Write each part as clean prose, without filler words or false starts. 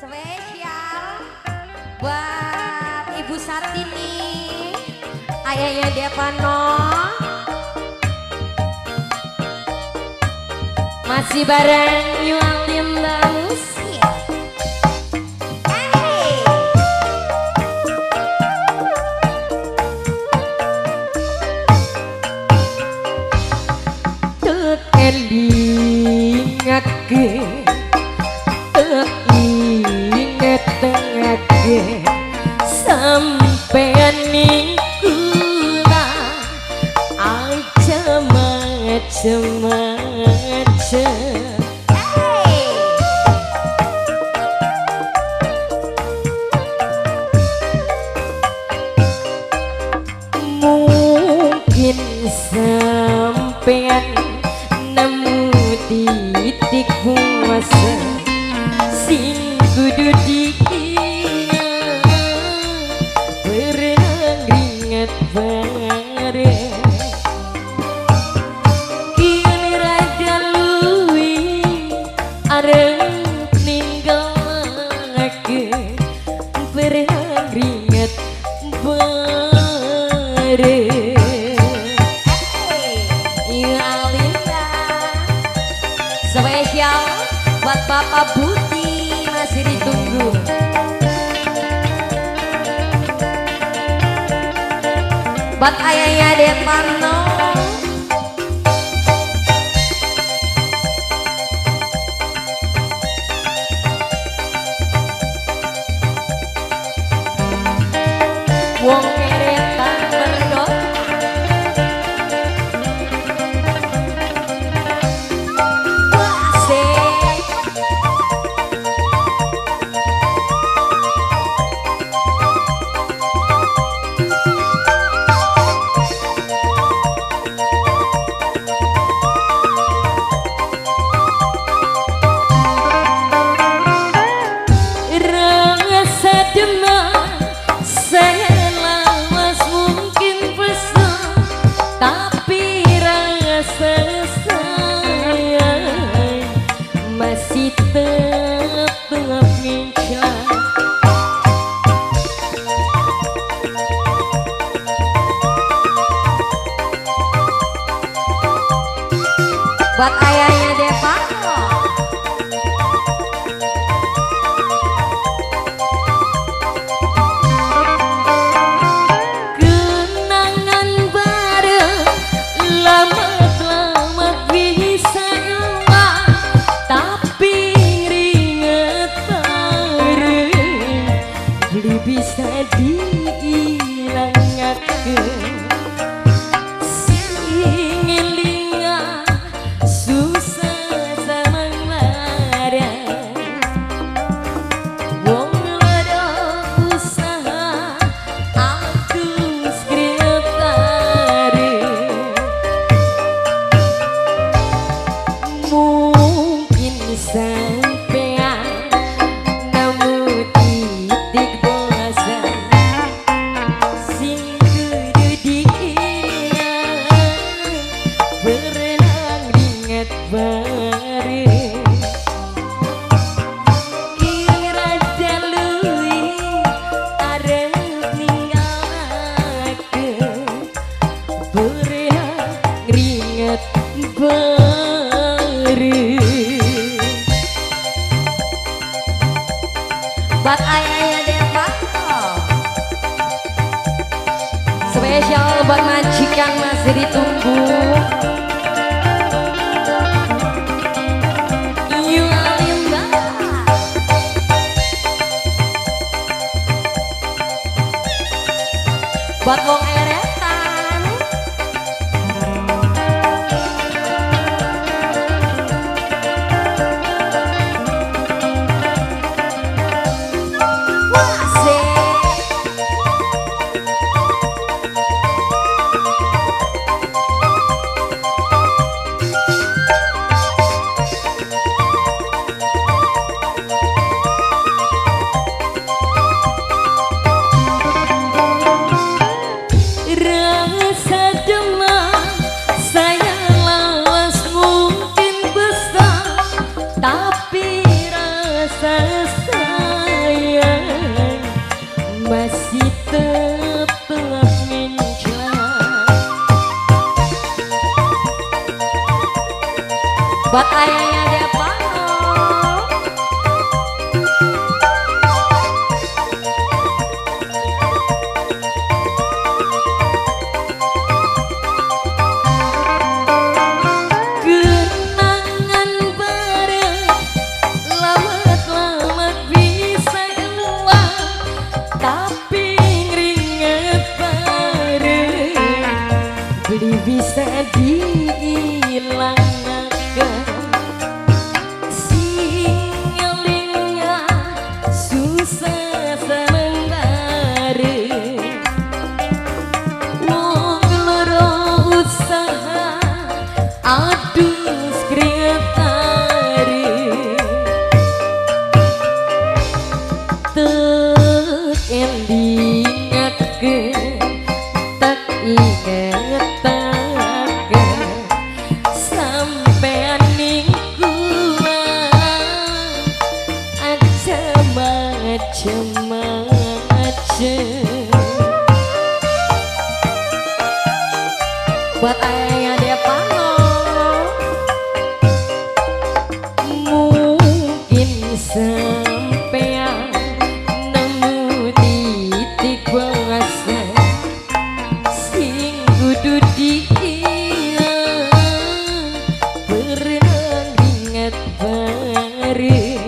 Spesial buat Ibu Sartini, ayahnya Devano, masih bareng Yualin Musia. Telingake inget-ingete sampean nikula aja macem-macem. Mungkin sampean nemu titik puasa sing kudu diingat, pernah ingat bareng kini raja luwi arep ninggalake, pernah ingat bareng. Spesial buat Bapak Budi masih ditunggu. Buat ayahnya Devano, wong keretan berdua. Masih tetap ngincang buat ayahnya Devano, kenangan bareng lama-lama bisa hilang, tapi ringet bareng belum bisa dihilangkan. Singelinga susah sama larang, wong ada usaha aku sekretari. Mungkin sampean nemu titik puasa sing kudu diingat, pernah ingat bareng kira jalui arep ninggalake, pernah ingat bareng. buat ayahnya Depano. Kenangan bareng lawat-lawat bisa hilang, tapi ngeringet bareng beli bisa dihilangkan. Singelingnya susah seneng bareng, wong loro usaha aduh sekretari tek endingakeun tak ingetakeun sampean ning kuat aja macem-macem. Buat ayahnya Depano. Mungkin sampean nemu titik puasa sing kudu diilang, pernah ingat bareng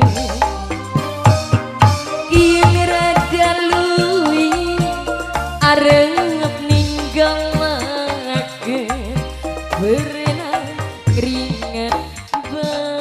kini rada luwih arep ninggalakeun pernah keringat bareng.